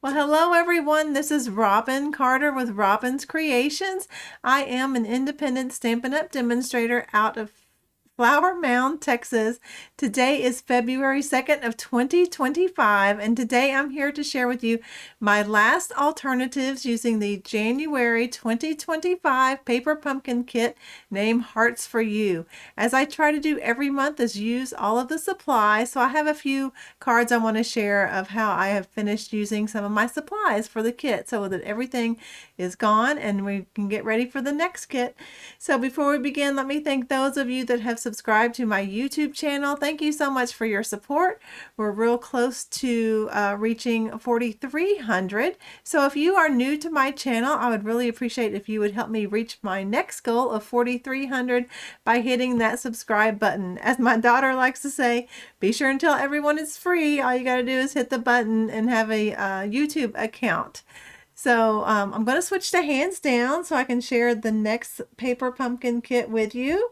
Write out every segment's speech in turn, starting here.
Well, hello everyone. This is Robin Carter with Robin's Creations. I am an independent Stampin' Up! Demonstrator out of Flower Mound, Texas. Today is February 2nd of 2025, and today I'm here to share with you my last alternatives using the January 2025 Paper Pumpkin Kit named Hearts for You. As I try to do every month is use all of the supplies, so I have a few cards I want to share of how I have finished using some of my supplies for the kit so that everything is gone and we can get ready for the next kit. So before we begin, let me thank those of you that have subscribed to my YouTube channel. Thank you so much for your support. We're real close to reaching 4,300. So if you are new to my channel, I would really appreciate if you would help me reach my next goal of 4,300 by hitting that subscribe button. As my daughter likes to say, be sure and tell everyone it's free. All you got to do is hit the button and have a YouTube account. So I'm going to switch to hands down so I can share the next Paper Pumpkin Kit with you.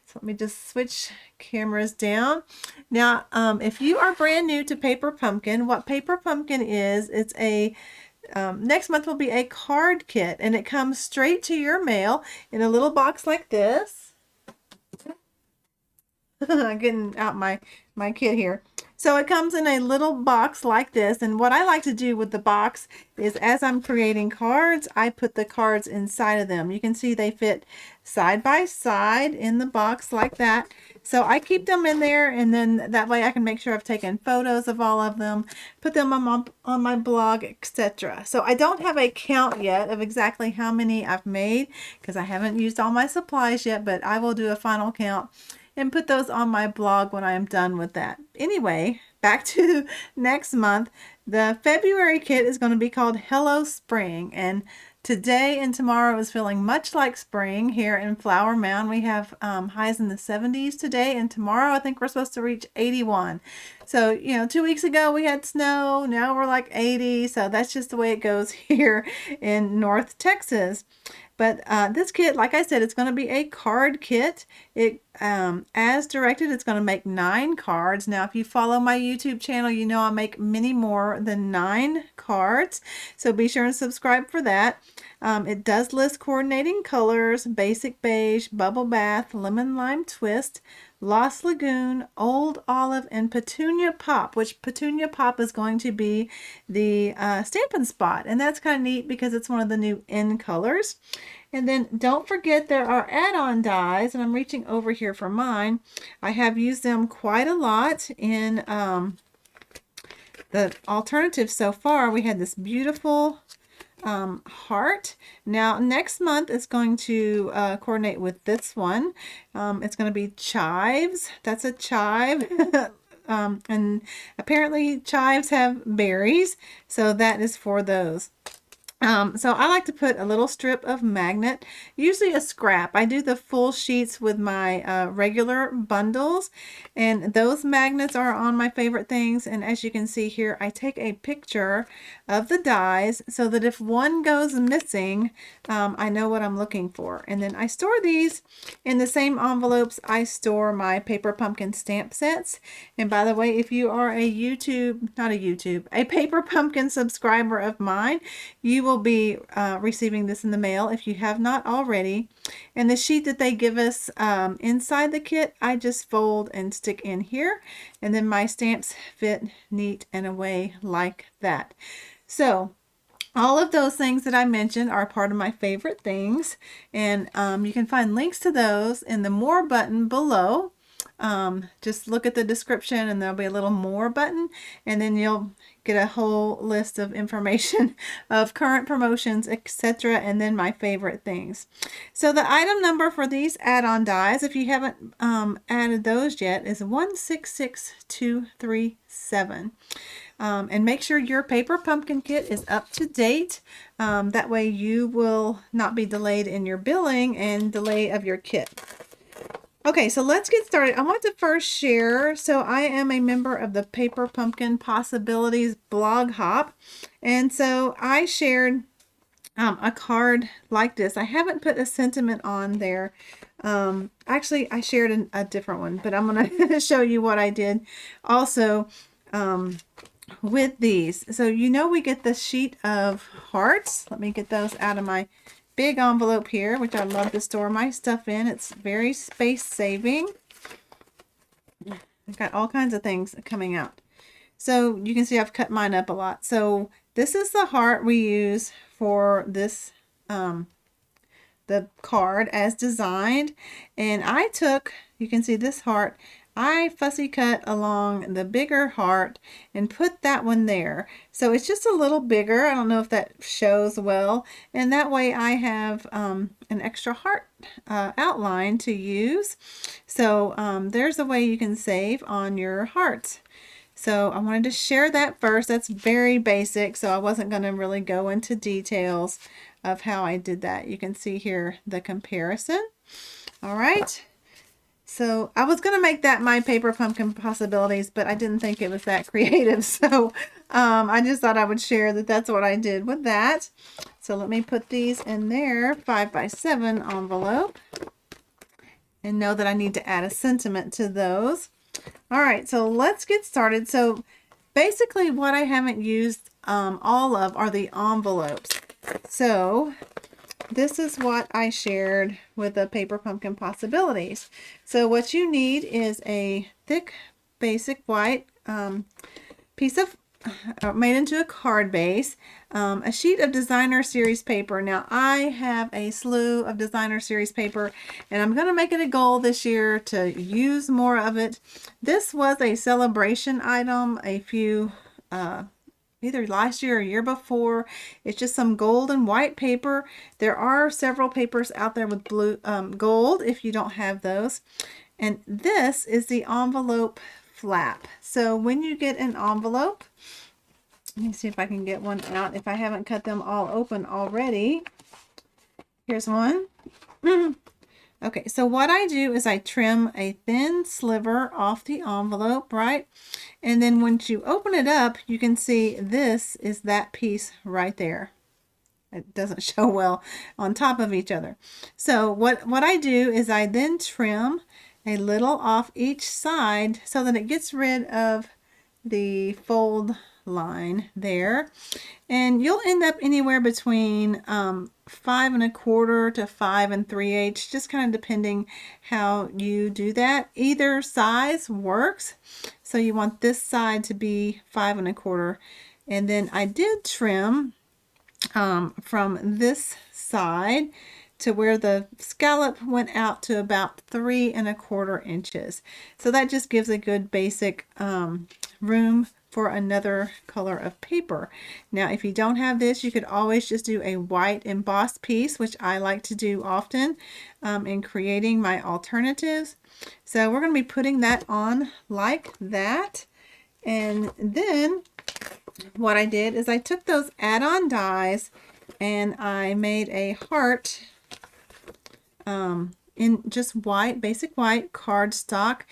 So let me just switch cameras down. Now, if you are brand new to Paper Pumpkin, what Paper Pumpkin is, it's a next month will be a card kit, and it comes straight to your mail in a little box like this. I'm getting out my kit here. So it comes in a little box like this, and what I like to do with the box is as I'm creating cards, I put the cards inside of them. You can see they fit side by side in the box like that. So I keep them in there, and then that way I can make sure I've taken photos of all of them, put them on my blog, etc. So I don't have a count yet of exactly how many I've made because I haven't used all my supplies yet, but I will do a final count and put those on my blog when I am done with that. Anyway, back to next month. The February kit is going to be called Hello Spring, and today and tomorrow is feeling much like spring here in Flower Mound. We have highs in the 70s today, and tomorrow I think we're supposed to reach 81. So, 2 weeks ago we had snow, now we're like 80, so that's just the way it goes here in North Texas. But this kit, like I said, it's going to be a card kit. It, as directed, it's going to make 9 cards. Now, if you follow my YouTube channel, you know I make many more than 9 cards. So be sure and subscribe for that. It does list coordinating colors: basic beige, bubble bath, lemon lime twist, Lost Lagoon, Old Olive, and Petunia Pop, which Petunia Pop is going to be the Stampin' Spot. And that's kind of neat because it's one of the new in colors. And then don't forget there are add-on dies, and I'm reaching over here for mine. I have used them quite a lot in the alternatives so far. We had this beautiful heart. Now next month it's going to coordinate with this one. It's going to be chives. That's a chive. And apparently chives have berries, so that is for those. So I like to put a little strip of magnet, usually a scrap. I do the full sheets with my regular bundles, and those magnets are on my favorite things. And as you can see here, I take a picture of the dies so that if one goes missing, I know what I'm looking for. And then I store these in the same envelopes I store my Paper Pumpkin stamp sets. And by the way, if you are a Paper Pumpkin subscriber of mine, you will be receiving this in the mail if you have not already. And the sheet that they give us inside the kit, I just fold and stick in here, and then my stamps fit neat and away like that. So all of those things that I mentioned are part of my favorite things, and you can find links to those in the More button below. Just look at the description and there'll be a little More button, and then you'll get a whole list of information of current promotions, etc., and then my favorite things. So the item number for these add-on dies, if you haven't added those yet, is 166237. And make sure your Paper Pumpkin kit is up to date. That way you will not be delayed in your billing and delay of your kit. Okay, so let's get started. I want to first share, so I am a member of the Paper Pumpkin Possibilities blog hop, and so I shared a card like this. I haven't put a sentiment on there. Actually, I shared a different one, but I'm going to show you what I did also with these. So you know we get the sheet of hearts. Let me get those out of my big envelope here, which I love to store my stuff in. It's very space saving. I've got all kinds of things coming out. So you can see I've cut mine up a lot. So this is the heart we use for this the card as designed, and I took, you can see this heart, I fussy cut along the bigger heart and put that one there. So it's just a little bigger. I don't know if that shows well, and that way I have an extra heart outline to use. So there's a way you can save on your hearts. So I wanted to share that first. That's very basic, so I wasn't going to really go into details of how I did that. You can see here the comparison. All right. So I was going to make that my paper pumpkin possibilities, but I didn't think it was that creative. So I just thought I would share that that's what I did with that. So let me put these in their 5x7 envelope and know that I need to add a sentiment to those. All right, so let's get started. So basically what I haven't used all of are the envelopes. So this is what I shared with the Paper Pumpkin Possibilities. So what you need is a thick, basic white piece of made into a card base, a sheet of designer series paper. Now I have a slew of designer series paper, and I'm going to make it a goal this year to use more of it. This was a celebration item a few either last year or year before. It's just some gold and white paper. There are several papers out there with blue gold if you don't have those. And this is the envelope flap. So when you get an envelope, let me see if I can get one out if I haven't cut them all open already. Here's one. Okay, so what I do is I trim a thin sliver off the envelope, right? And then once you open it up, you can see this is that piece right there. It doesn't show well on top of each other. So what I do is I then trim a little off each side so that it gets rid of the fold line there, and you'll end up anywhere between 5 1/4 to 5 3/8, just kind of depending how you do that. Either size works, so you want this side to be 5 1/4, and then I did trim from this side to where the scallop went out to about 3 1/4 inches. So that just gives a good basic room for another color of paper. Now if you don't have this, you could always just do a white embossed piece, which I like to do often in creating my alternatives. So we're going to be putting that on like that, and then what I did is I took those add-on dies and I made a heart in just white, basic white cardstock.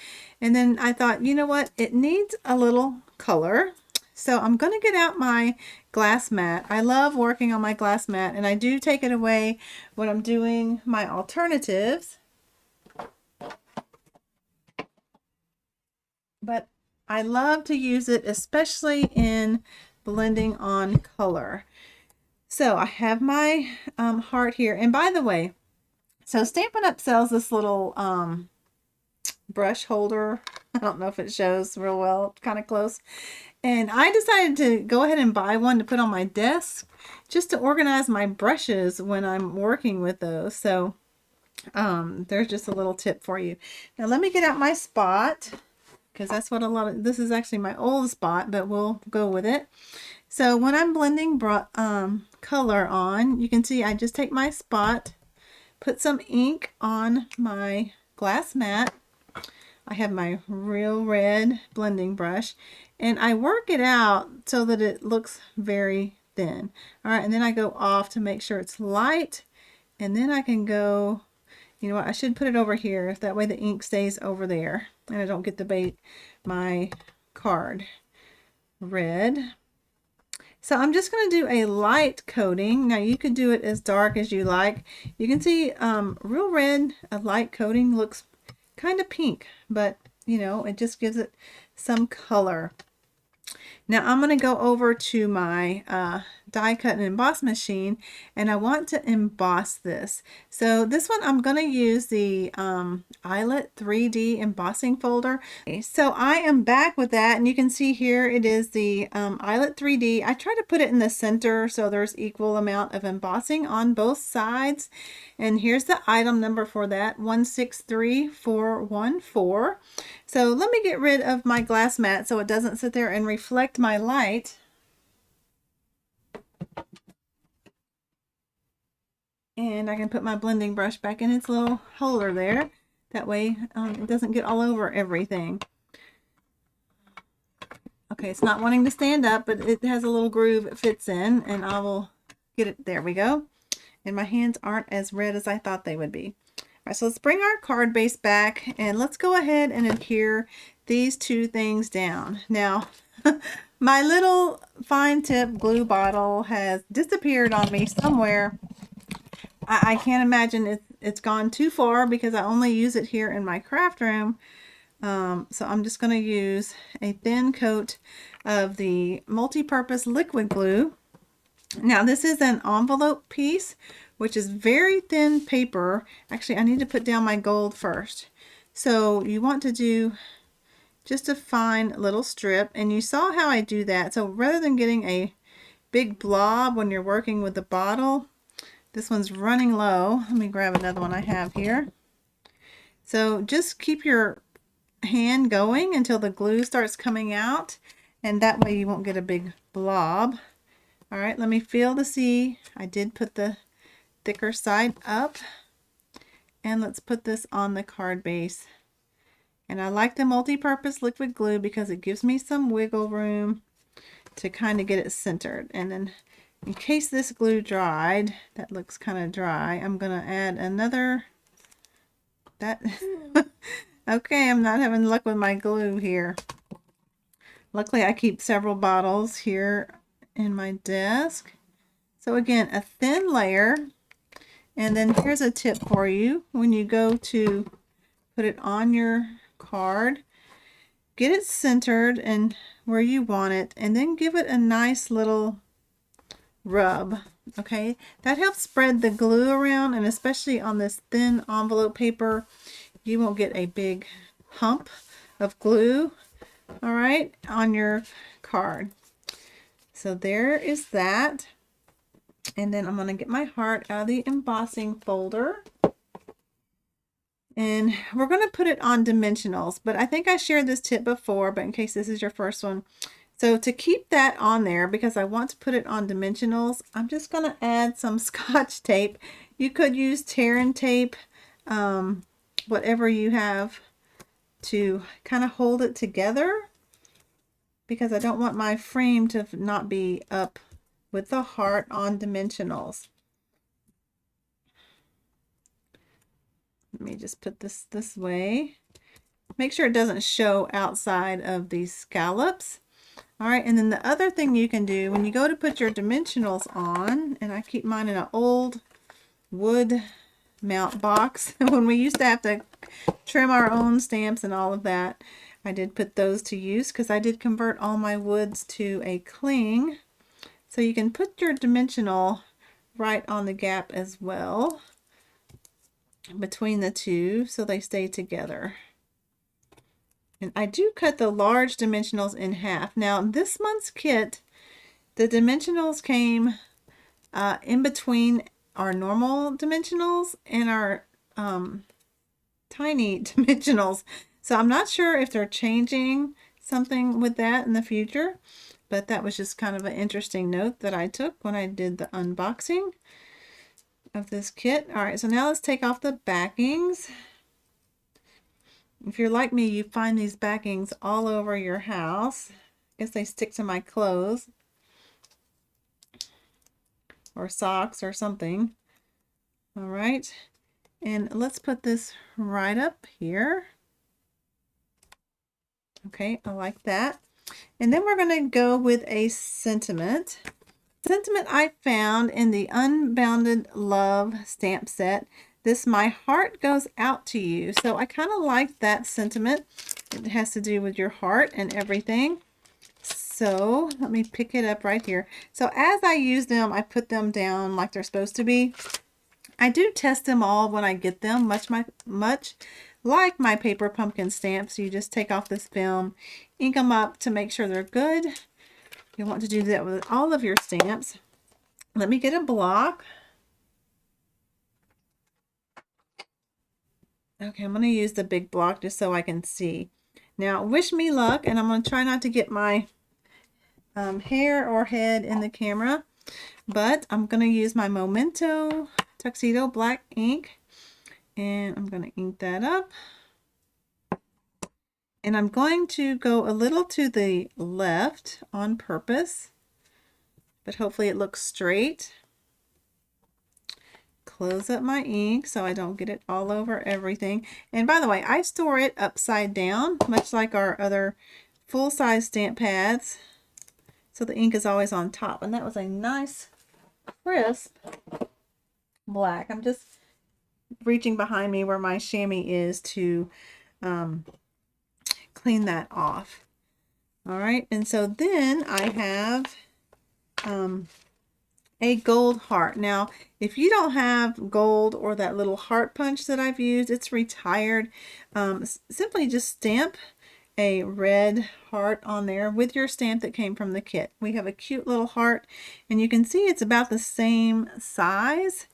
And then I thought, you know what, it needs a little color. So I'm going to get out my glass mat. I love working on my glass mat, and I do take it away when I'm doing my alternatives. But I love to use it, especially in blending on color. So I have my heart here. And by the way, so Stampin' Up! Sells this little brush holder. I don't know if it shows real well, kind of close. And I decided to go ahead and buy one to put on my desk just to organize my brushes when I'm working with those. So there's just a little tip for you. Now let me get out my spot, because that's what this is actually my old spot, but we'll go with it. So when I'm blending color on, you can see I just take my spot, put some ink on my glass mat. I have my real red blending brush, and I work it out so that it looks very thin. All right, and then I go off to make sure it's light, and then I can go, you know what, I should put it over here. That way the ink stays over there, and I don't get to bait my card red. So I'm just going to do a light coating. Now you could do it as dark as you like. You can see real red, a light coating looks kind of pink, but you know, it just gives it some color. Now I'm going to go over to my die cut and emboss machine, and I want to emboss this. So this one I'm going to use the Eyelet 3D embossing folder. So I am back with that, and you can see here it is the Eyelet 3D. I try to put it in the center so there's equal amount of embossing on both sides. And here's the item number for that, 163414. So let me get rid of my glass mat so it doesn't sit there and reflect my light. And I can put my blending brush back in its little holder there. That way it doesn't get all over everything. Okay, it's not wanting to stand up, but it has a little groove it fits in, and I will get it. There we go. And my hands aren't as red as I thought they would be. All right, so let's bring our card base back, and let's go ahead and adhere these two things down. Now, my little fine tip glue bottle has disappeared on me somewhere. I can't imagine it's gone too far because I only use it here in my craft room. So I'm just going to use a thin coat of the multi-purpose liquid glue. Now this is an envelope piece, which is very thin paper. Actually, I need to put down my gold first. So you want to do just a fine little strip, and you saw how I do that. So rather than getting a big blob when you're working with the bottle, this one's running low. Let me grab another one I have here. So just keep your hand going until the glue starts coming out, and that way you won't get a big blob. All right, let me feel to see. I did put the thicker side up, and let's put this on the card base. And I like the multi-purpose liquid glue because it gives me some wiggle room to kind of get it centered. And then in case this glue dried, that looks kind of dry, I'm going to add another. Okay, I'm not having luck with my glue here. Luckily, I keep several bottles here in my desk. So again, a thin layer. And then here's a tip for you. When you go to put it on your card, get it centered and where you want it, and then give it a nice little rub. Okay, that helps spread the glue around, and especially on this thin envelope paper, you won't get a big hump of glue, all right, on your card. So there is that. And then I'm going to get my heart out of the embossing folder. And we're going to put it on dimensionals, but I think I shared this tip before, but in case this is your first one. So to keep that on there, because I want to put it on dimensionals, I'm just going to add some Scotch tape. You could use tear and tape, whatever you have to kind of hold it together, because I don't want my frame to not be up with the heart on dimensionals. Let me just put this way. Make sure it doesn't show outside of these scallops. All right, and then the other thing you can do when you go to put your dimensionals on, and I keep mine in an old wood mount box. When we used to have to trim our own stamps and all of that, I did put those to use because I did convert all my woods to a cling. So you can put your dimensional right on the gap as well between the two so they stay together. And I do cut the large dimensionals in half. Now this month's kit, the dimensionals came in between our normal dimensionals and our tiny dimensionals. So I'm not sure if they're changing something with that in the future. But that was just kind of an interesting note that I took when I did the unboxing of this kit. All right, so now let's take off the backings. If you're like me, you find these backings all over your house. I guess they stick to my clothes or socks or something. All right, and let's put this right up here. Okay, I like that. And then we're going to go with a sentiment. Sentiment I found in the Unbounded Love stamp set. This "My heart goes out to you." So I kind of like that sentiment. It has to do with your heart and everything. So let me pick it up right here. So as I use them, I put them down like they're supposed to be. I do test them all when I get them, much like my paper pumpkin stamps. You just take off this film, ink them up to make sure they're good. You want to do that with all of your stamps. Let me get a block. Okay, I'm going to use the big block just so I can see. Now, wish me luck, and I'm going to try not to get my hair or head in the camera, but I'm going to use my Memento Tuxedo black ink, and I'm going to ink that up. And I'm going to go a little to the left on purpose, but hopefully it looks straight. Close up my ink so I don't get it all over everything. And by the way, I store it upside down, much like our other full-size stamp pads. So the ink is always on top. And that was a nice, crisp black. I'm just reaching behind me where my chamois is to clean that off. All right, and so then I have a gold heart. Now, if you don't have gold or that little heart punch that I've used, it's retired. Simply just stamp a red heart on there with your stamp that came from the kit. We have a cute little heart, and you can see it's about the same size.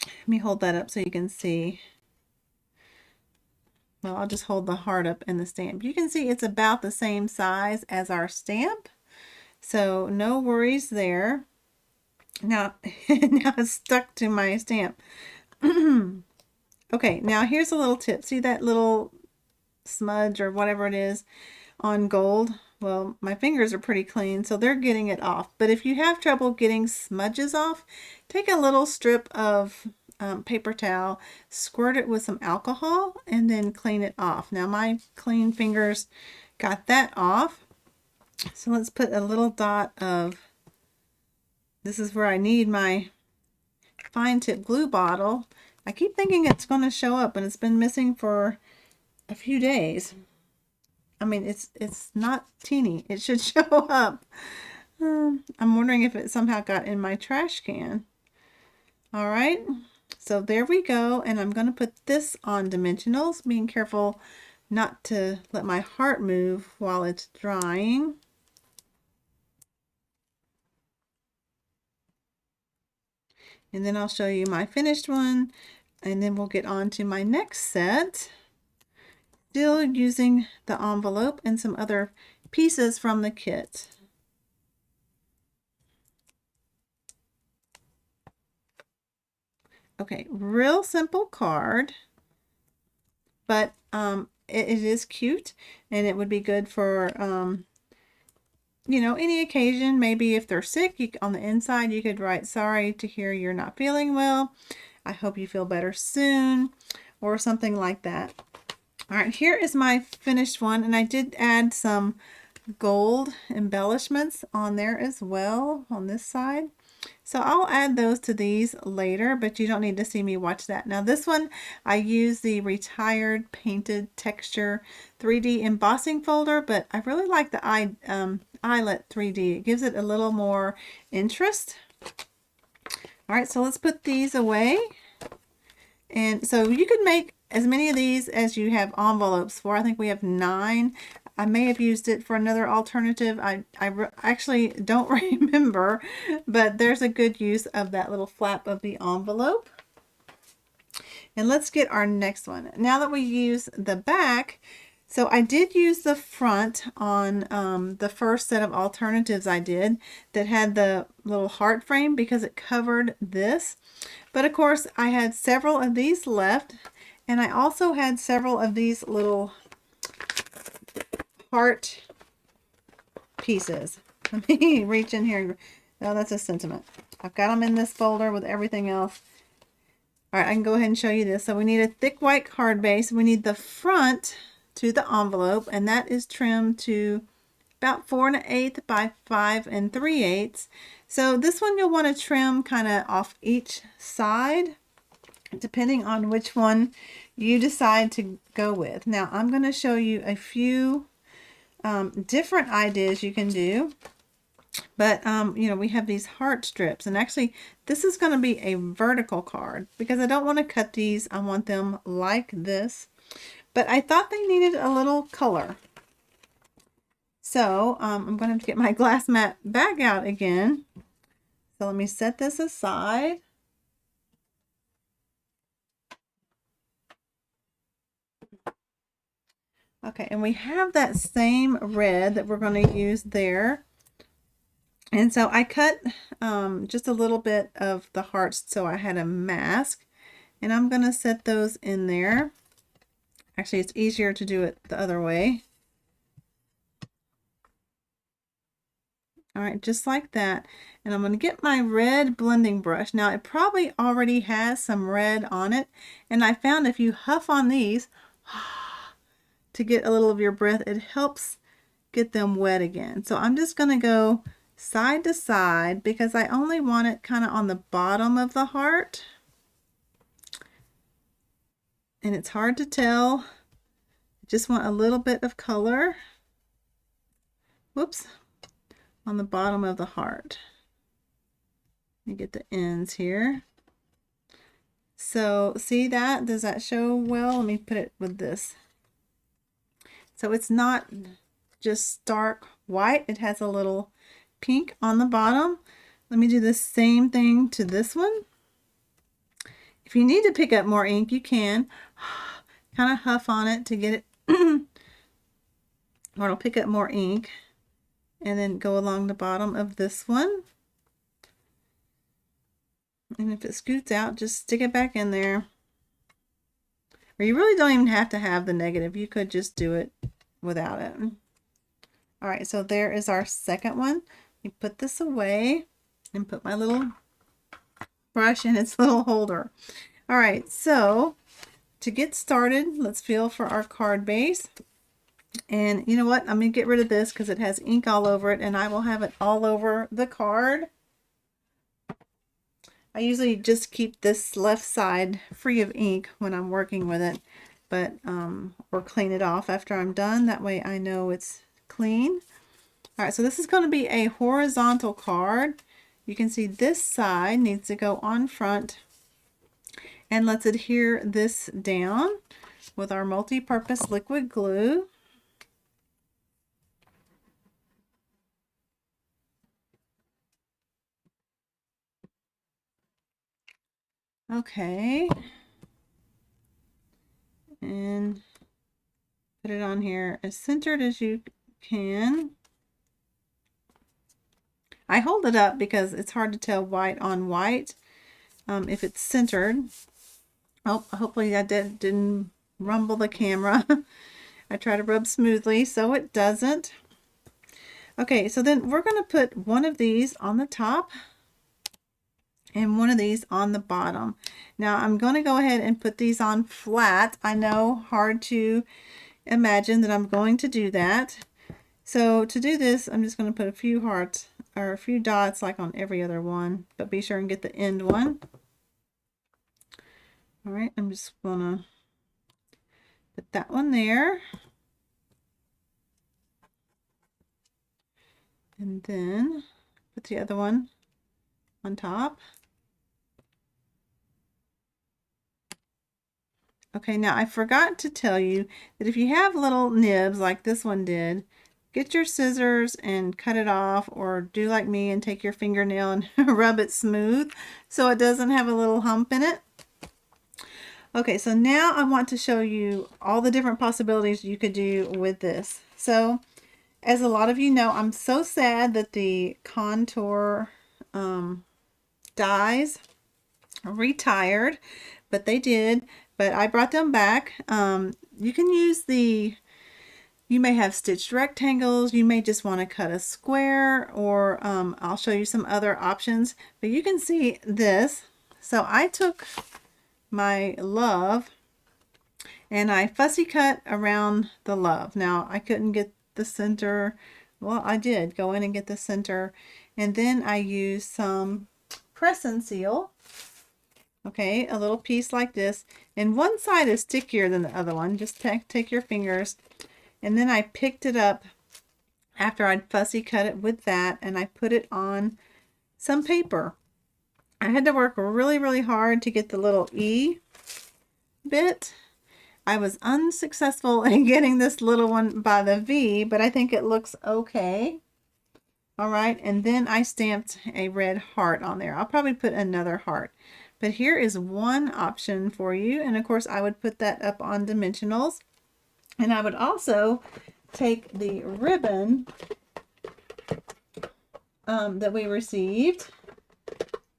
Let me hold that up so you can see. Well, I'll just hold the heart up and the stamp. You can see it's about the same size as our stamp, so no worries there. Now, now it's stuck to my stamp. Okay, now here's a little tip. See that little smudge or whatever it is on gold? Well, my fingers are pretty clean, so they're getting it off. But if you have trouble getting smudges off, take a little strip of paper towel, squirt it with some alcohol, and then clean it off. Now my clean fingers got that off. So let's put a little dot of, this is where I need my fine tip glue bottle. I keep thinking it's going to show up, and it's been missing for a few days. I mean, it's not teeny. It should show up. I'm wondering if it somehow got in my trash can. All right, so there we go. And I'm going to put this on dimensionals, being careful not to let my heart move while it's drying. And then I'll show you my finished one, and then we'll get on to my next set. Still using the envelope and some other pieces from the kit. Okay, real simple card, but it is cute, and it would be good for you know, any occasion. Maybe if they're sick, on the inside you could write, "Sorry to hear you're not feeling well. I hope you feel better soon," or something like that. All right, here is my finished one, and I did add some gold embellishments on there as well on this side. So I'll add those to these later, but you don't need to see me watch that. Now this one, I use the Retired Painted Texture 3D embossing folder, but I really like the eyelet 3D. It gives it a little more interest. All right, so let's put these away. And so you could make as many of these as you have envelopes for. I think we have 9. I may have used it for another alternative. I actually don't remember, but there's a good use of that little flap of the envelope. And let's get our next one. Now that we use the back, so I did use the front on the first set of alternatives I did that had the little heart frame because it covered this. But of course, I had several of these left, and I also had several of these little heart pieces. Let me reach in here. Oh, that's a sentiment. I've got them in this folder with everything else. All right, I can go ahead and show you this. So we need a thick white card base. We need the front to the envelope, and that is trimmed to about 4 1/8 by 5 3/8. So this one you'll want to trim kind of off each side, depending on which one you decide to go with. Now I'm going to show you a few different ideas you can do. But, you know, we have these heart strips. And actually, this is going to be a vertical card because I don't want to cut these. I want them like this. But I thought they needed a little color. So, I'm going to get my glass mat back out again. So let me set this aside. Okay, and we have that same red that we're going to use there. And so I cut just a little bit of the hearts so I had a mask. And I'm going to set those in there. Actually, it's easier to do it the other way. All right, just like that. And I'm going to get my red blending brush. Now, it probably already has some red on it. And I found if you huff on these to get a little of your breath, it helps get them wet again. So I'm just going to go side to side because I only want it kind of on the bottom of the heart. And it's hard to tell. I just want a little bit of color. Whoops. On the bottom of the heart. Let me get the ends here. So see that? Does that show well? Let me put it with this. So it's not just stark white. It has a little pink on the bottom. Let me do the same thing to this one. If you need to pick up more ink, you can. Kind of huff on it to get it, or it'll pick up more ink. And then go along the bottom of this one. And if it scoots out, just stick it back in there. Or you really don't even have to have the negative. You could just do it without it. All right, so there is our second one. You put this away and put my little brush in its little holder. All right, so to get started, let's feel for our card base. And you know what? I'm going to get rid of this because it has ink all over it, and I will have it all over the card. I usually just keep this left side free of ink when I'm working with it, but or clean it off after I'm done. That way I know it's clean. All right, so this is going to be a horizontal card. You can see this side needs to go on front, and let's adhere this down with our multi-purpose liquid glue. Okay, and put it on here as centered as you can. I hold it up because it's hard to tell white on white if it's centered. Oh, hopefully that didn't rumble the camera. I try to rub smoothly so it doesn't. Okay, so then we're going to put one of these on the top and one of these on the bottom. Now I'm going to go ahead and put these on flat. I know, hard to imagine that I'm going to do that. So to do this, I'm just going to put a few hearts or a few dots like on every other one, but be sure and get the end one. All right, I'm just going to put that one there. And then put the other one on top. Okay, now I forgot to tell you that if you have little nibs like this one did, get your scissors and cut it off, or do like me and take your fingernail and rub it smooth so it doesn't have a little hump in it. Okay, so now I want to show you all the different possibilities you could do with this. So, as a lot of you know, I'm so sad that the contour dies retired, but they did. But I brought them back. You can use you may have stitched rectangles, you may just want to cut a square, or I'll show you some other options. But you can see this. So I took my love and I fussy cut around the love. Now I couldn't get the center. Well, I did go in and get the center, and then I used some press and seal. Okay, a little piece like this, and one side is stickier than the other one. Just take your fingers, and then I picked it up after I'd fussy cut it with that, and I put it on some paper. I had to work really, really hard to get the little E bit. I was unsuccessful in getting this little one by the V, but I think it looks okay. All right, and then I stamped a red heart on there. I'll probably put another heart. But here is one option for you, and of course I would put that up on dimensionals. And I would also take the ribbon that we received.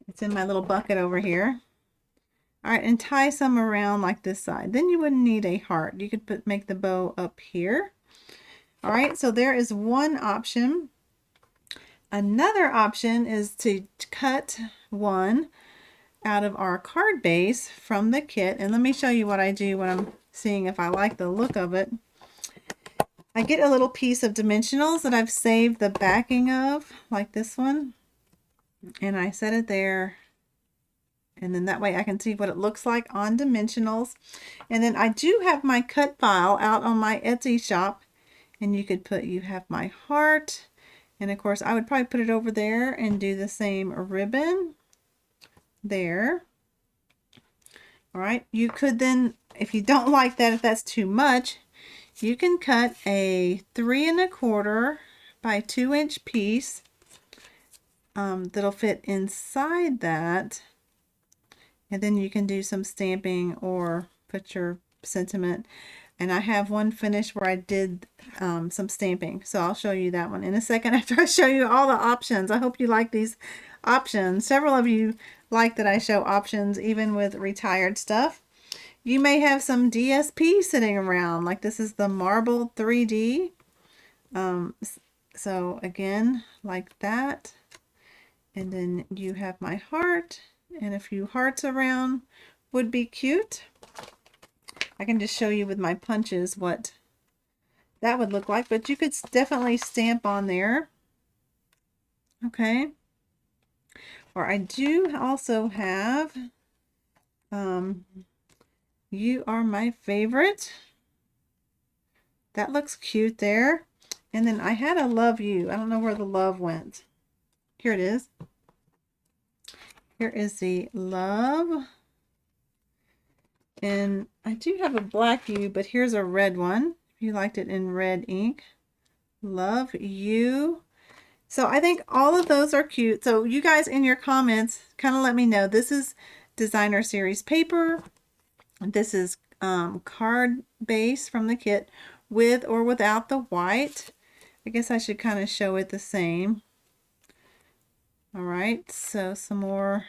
It's in my little bucket over here. All right, and tie some around like this side. Then you wouldn't need a heart. You could make the bow up here. All right, so there is one option. Another option is to cut one out of our card base from the kit. And let me show you what I do when I'm seeing if I like the look of it. I get a little piece of dimensionals that I've saved the backing of, like this one. And I set it there. And then that way I can see what it looks like on dimensionals. And then I do have my cut file out on my Etsy shop. And you could put, you have my heart. And of course I would probably put it over there and do the same ribbon there. All right. You could then, if you don't like that, if that's too much, you can cut a 3 1/4 by 2-inch piece that'll fit inside that. And then you can do some stamping or put your sentiment. And I have one finished where I did some stamping. So I'll show you that one in a second after I show you all the options. I hope you like these options. Several of you like that I show options even with retired stuff. You may have some DSP sitting around, like this is the Marble 3D. So again, like that. And then you have my heart and a few hearts around would be cute. I can just show you with my punches what that would look like, but you could definitely stamp on there. Okay. Or I do also have, you are my favorite. That looks cute there. And then I had a love you. I don't know where the love went. Here it is. Here is the love. And I do have a black you, but here's a red one. If you liked it in red ink. Love you. So I think all of those are cute. So you guys in your comments kind of let me know. This is designer series paper. This is card base from the kit with or without the white. I guess I should kind of show it the same. All right, so some more.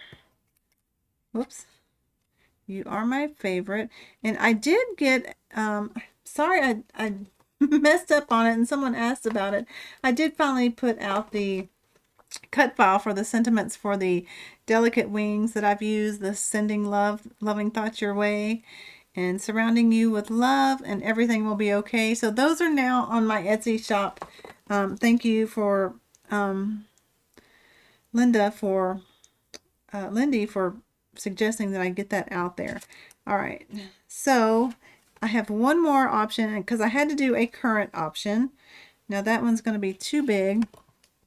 Whoops. You are my favorite. And I did get, sorry I messed up on it and someone asked about it. I did finally put out the cut file for the sentiments for the delicate wings that I've used, the sending love, loving thoughts your way, and surrounding you with love, and everything will be okay. So those are now on my Etsy shop. Thank you for Lindy for suggesting that I get that out there. All right, so I have one more option because I had to do a current option. Now that one's going to be too big.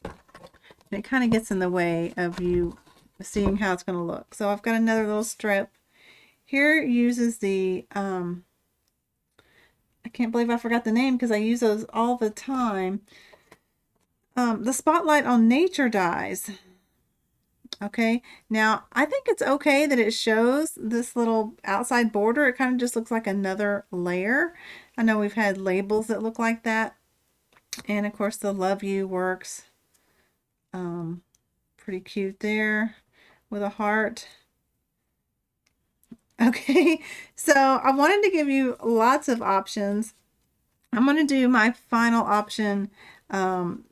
And it kind of gets in the way of you seeing how it's going to look. So I've got another little strip. Here uses the, I can't believe I forgot the name because I use those all the time. The Spotlight on Nature dies. Okay, now I think it's okay that it shows this little outside border. It kind of just looks like another layer. I know we've had labels that look like that. And of course the Love You works. Pretty cute there with a heart. Okay, so I wanted to give you lots of options. I'm going to do my final option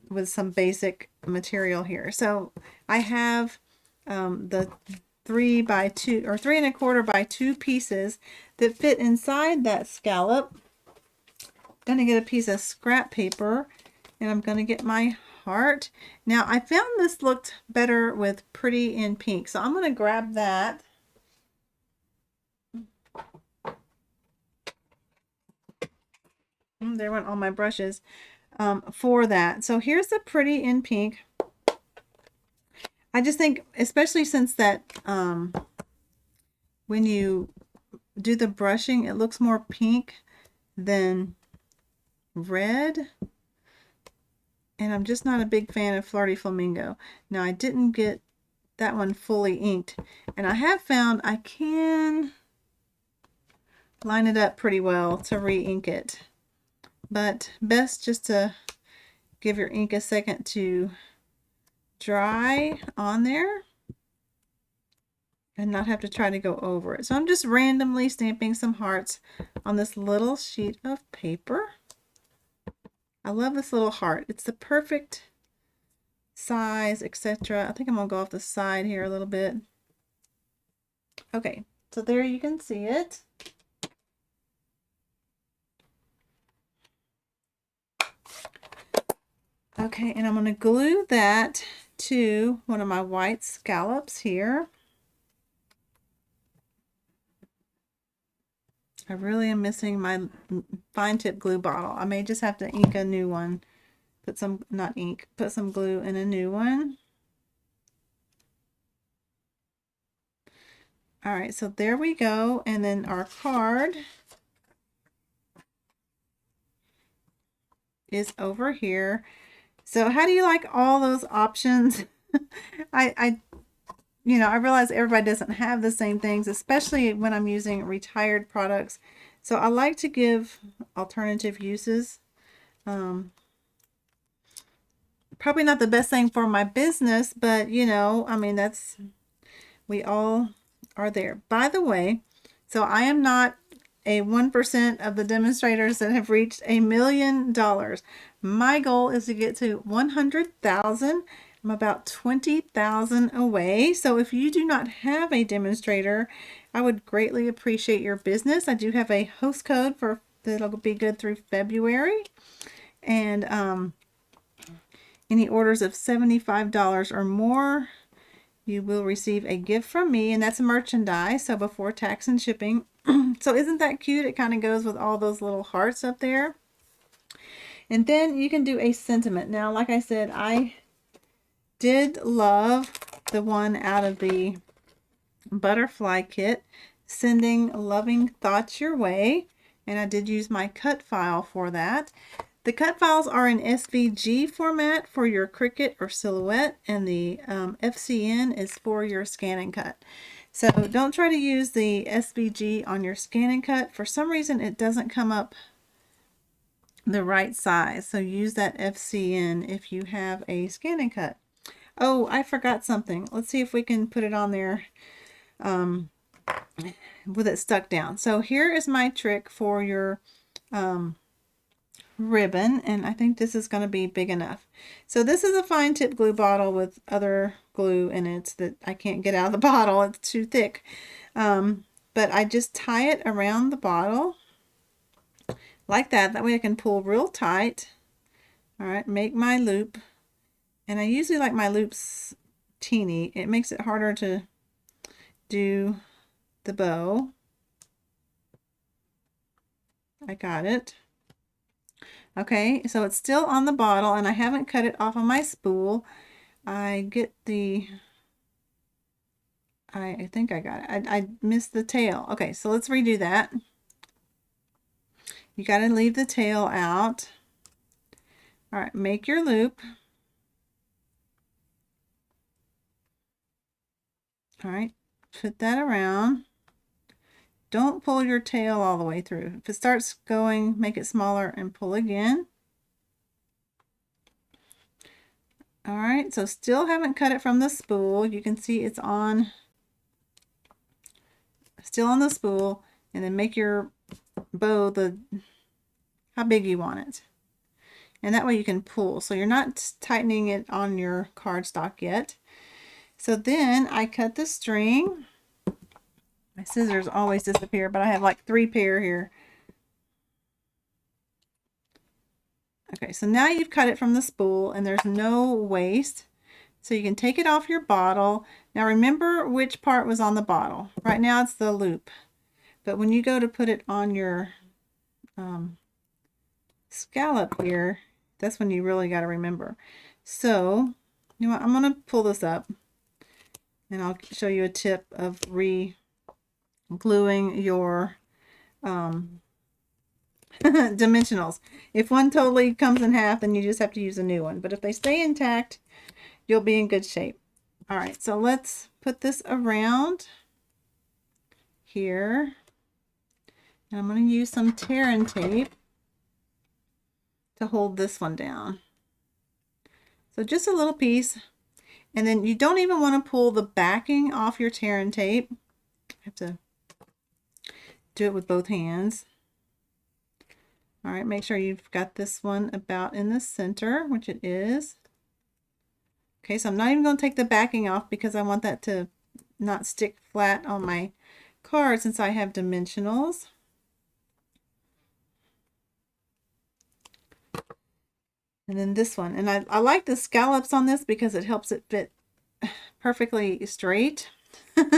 with some basic material here. So I have the 3 by 2 or 3 1/4 by 2 pieces that fit inside that scallop. I'm going to get a piece of scrap paper and I'm going to get my heart. Now I found this looked better with Pretty in Pink, so I'm going to grab that. There went all my brushes. for that. So here's the pretty in pink. I just think, especially since that when you do the brushing, it looks more pink than red. And I'm just not a big fan of Flirty Flamingo. Now, I didn't get that one fully inked. And I have found I can line it up pretty well to re-ink it. But best just to give your ink a second to dry on there and not have to try to go over it. So I'm just randomly stamping some hearts on this little sheet of paper. I love this little heart. It's the perfect size, etc. I think I'm going to go off the side here a little bit. Okay, so there you can see it. Okay, and I'm going to glue that to one of my white scallops here. I really am missing my fine tip glue bottle. I may just have to ink a new one. Put some, not ink, put some glue in a new one. All right, so there we go. And then our card is over here. So how do you like all those options? I realize everybody doesn't have the same things, especially when I'm using retired products. So I like to give alternative uses. Probably not the best thing for my business, but I mean, we all are there. By the way, so I am not a 1% of the demonstrators that have reached $1 million. My goal is to get to 100,000. I'm about 20,000 away. So if you do not have a demonstrator, I would greatly appreciate your business. I do have a host code that'll be good through February. And any orders of $75 or more, you will receive a gift from me, and that's merchandise, so before tax and shipping. So isn't that cute? It kind of goes with all those little hearts up there. And then you can do a sentiment. Now, like I said, I did love the one out of the butterfly kit, sending loving thoughts your way, and I did use my cut file for that. The cut files are in SVG format for your Cricut or Silhouette, and the FCN is for your Scan and Cut. So don't try to use the SVG on your Scan and Cut. For some reason, it doesn't come up the right size. So use that FCN if you have a Scan and Cut. Oh, I forgot something. Let's see if we can put it on there with it stuck down. So here is my trick for your ribbon, and I think this is going to be big enough. So this is a fine tip glue bottle with other glue in it that I can't get out of the bottle. It's too thick. But I just tie it around the bottle like that. That way I can pull real tight. All right, make my loop. And I usually like my loops teeny. It makes it harder to do the bow. I got it. Okay, so it's still on the bottle, and I haven't cut it off of my spool. I think I got it. I missed the tail. Okay, so let's redo that. You got to leave the tail out. All right, make your loop. All right, put that around. Don't pull your tail all the way through. If it starts going, make it smaller and pull again. All right, so still haven't cut it from the spool. You can see it's still on the spool, and then make your bow how big you want it. And that way you can pull. So you're not tightening it on your cardstock yet. So then I cut the string. My scissors always disappear, but I have like 3 pair here. Okay, so now you've cut it from the spool and there's no waste. So you can take it off your bottle. Now remember which part was on the bottle. Right now it's the loop. But when you go to put it on your scallop here, That's when you really got to remember. So, you know what? I'm going to pull this up and I'll show you a tip of re-gluing your dimensionals. If one totally comes in half, then you just have to use a new one. But if they stay intact, you'll be in good shape. All right, so let's put this around here. And I'm going to use some tear and tape to hold this one down. So just a little piece. And then you don't even want to pull the backing off your tear and tape. I have to do it with both hands. All right, make sure you've got this one about in the center, which it is. Okay, so I'm not even going to take the backing off because I want that to not stick flat on my card since I have dimensionals. And then this one. And I like the scallops on this because it helps it fit perfectly straight.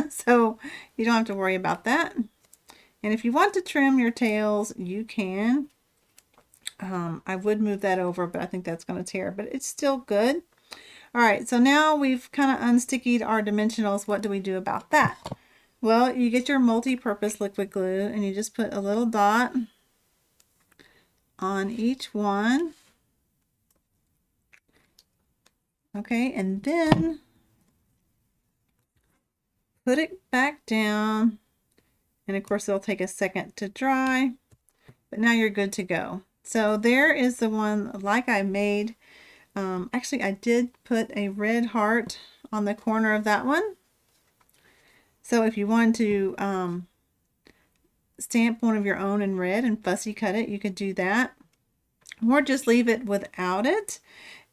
So you don't have to worry about that. And if you want to trim your tails, you can. I would move that over, but I think that's going to tear, but it's still good. All right, so now we've kind of unstickied our dimensionals. What do we do about that? Well, you get your multi-purpose liquid glue and you just put a little dot on each one. Okay, and then put it back down. And of course, it'll take a second to dry, but now you're good to go. So there is the one like I made. Actually, I did put a red heart on the corner of that one. So if you want to stamp one of your own in red and fussy cut it, you could do that. Or just leave it without it.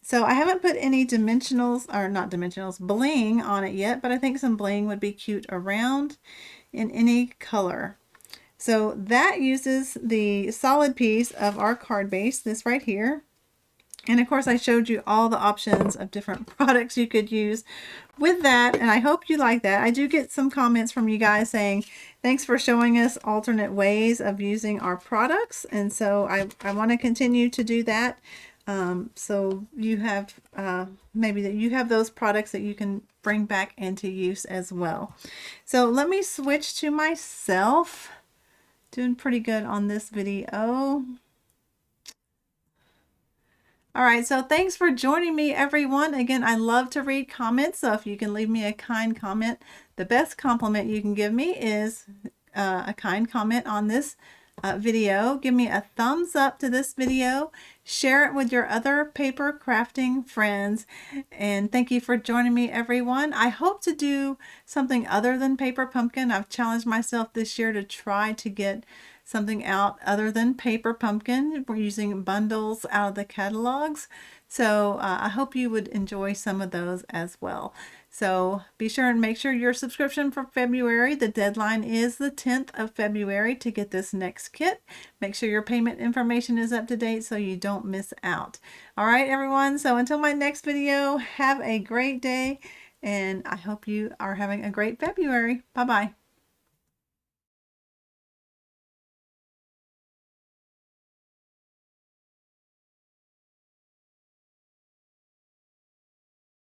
So I haven't put any dimensionals, or not dimensionals, bling on it yet, but I think some bling would be cute around in any color. So that uses the solid piece of our card base, this right here. And of course I showed you all the options of different products you could use with that, and I hope you like that. I do get some comments from you guys saying thanks for showing us alternate ways of using our products, and so I want to continue to do that. So you have maybe that you have those products that you can bring back into use as well. So let me switch to myself. Doing pretty good on this video. All right, so thanks for joining me, everyone. Again, I love to read comments, so if you can leave me a kind comment, the best compliment you can give me is a kind comment on this video. Give me a thumbs up to this video. Share it with your other paper crafting friends. And thank you for joining me, everyone. I hope to do something other than paper pumpkin. I've challenged myself this year to try to get something out other than paper pumpkin. We're using bundles out of the catalogs. So I hope you would enjoy some of those as well. So be sure and make sure your subscription for February, the deadline is the 10th of February to get this next kit. Make sure your payment information is up to date so you don't miss out. All right, everyone. So until my next video, have a great day, and I hope you are having a great February. Bye-bye.